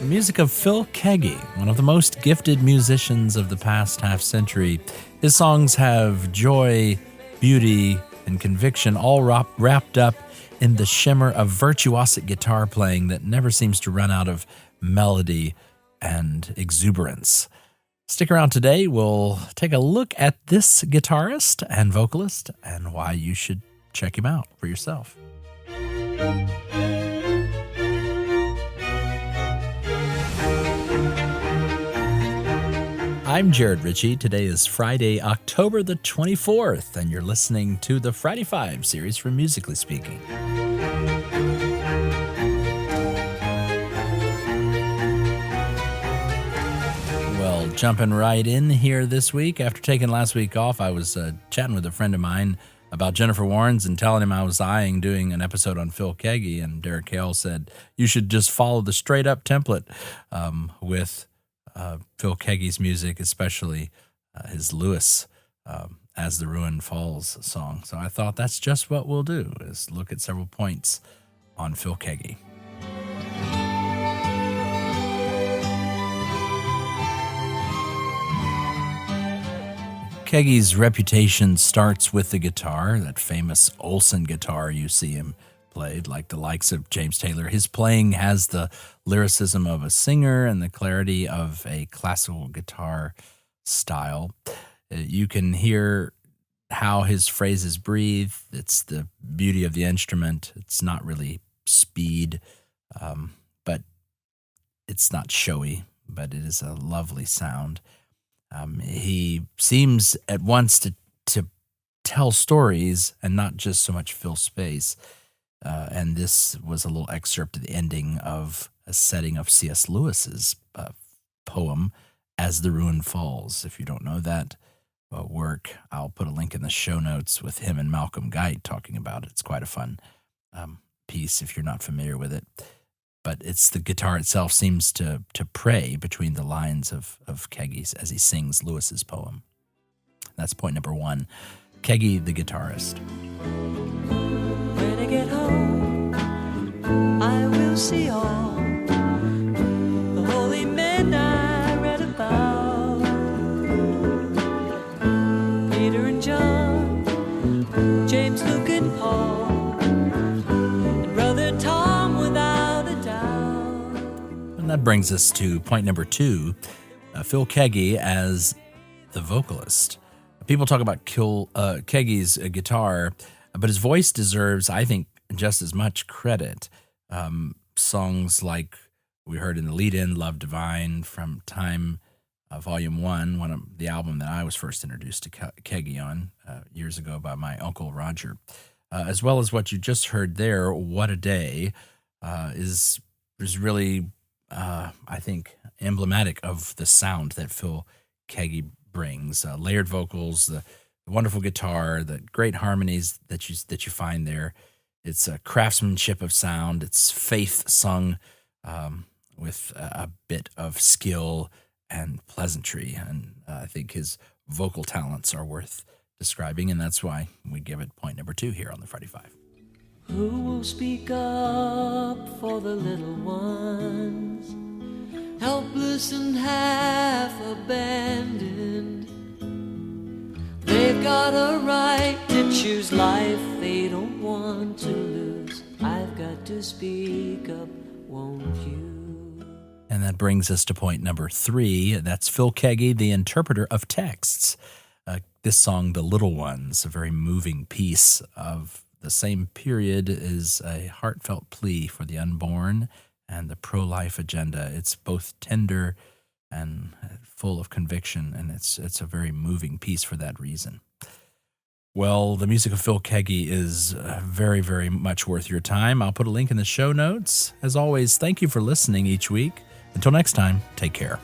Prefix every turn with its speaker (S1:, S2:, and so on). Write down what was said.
S1: music of Phil Keaggy, one of the most gifted musicians of the past half century. His songs have joy, beauty, and conviction all wrapped up in the shimmer of virtuosic guitar playing that never seems to run out of melody and exuberance. Stick around today. We'll take a look at this guitarist and vocalist and why you should check him out for yourself. I'm Jared Ritchie. Today is Friday, October the 24th, and you're listening to the Friday 5 series from Musically Speaking. Well, jumping right in here this week. After taking last week off, I was chatting with a friend of mine about Jennifer Warnes and telling him I was eyeing doing an episode on Phil Keaggy, and Derek Hale said, you should just follow the straight-up template with Phil Keaggy's music, especially his Lewis As the Ruin Falls song. So I thought that's just what we'll do, is look at several points on Phil Keaggy. Keaggy's reputation starts with the guitar, that famous Olsen guitar you see him played, like the likes of James Taylor. His playing has the lyricism of a singer and the clarity of a classical guitar style. You can hear how his phrases breathe. It's the beauty of the instrument. It's not really speed, but it's not showy, but it is a lovely sound. He seems at once to tell stories and not just so much fill space. And this was a little excerpt at the ending of a setting of C.S. Lewis's poem, As the Ruin Falls. If you don't know that work, I'll put a link in the show notes with him and Malcolm Guite talking about it. It's quite a fun piece if you're not familiar with it. But it's the guitar itself seems to pray between the lines of Keaggy's as he sings Lewis's poem. That's point number one. Keaggy, the guitarist.
S2: When I get home, I will see all the holy men I read about. Peter and John, James, Luke, and Paul, and Brother Tom without a doubt.
S1: And that brings us to point number two, Phil Keaggy as the vocalist. People talk about Keaggy's guitar, but his voice deserves, I think, just as much credit. Songs like we heard in the lead-in, Love Divine, from Time, Volume 1, one of the album that I was first introduced to Keaggy on years ago by my Uncle Roger, as well as what you just heard there, What a Day, is really, I think, emblematic of the sound that Phil Keaggy brings. Layered vocals, the wonderful guitar, the great harmonies that you find there. It's a craftsmanship of sound. It's faith sung with a bit of skill and pleasantry. And I think his vocal talents are worth describing, and that's why we give it point number two here on the Friday Five.
S2: Who will speak up for the little ones, helpless and half abandoned? They've got a right to choose life they don't want to lose. I've got to speak up, won't you?
S1: And that brings us to point number three. That's Phil Keaggy, the interpreter of texts. This song, The Little Ones, a very moving piece of the same period, is a heartfelt plea for the unborn and the pro-life agenda. It's both tender and full of conviction, and it's a very moving piece for that reason. Well, the music of Phil Keaggy is very, very much worth your time. I'll put a link in the show notes. As always, thank you for listening each week. Until next time, take care.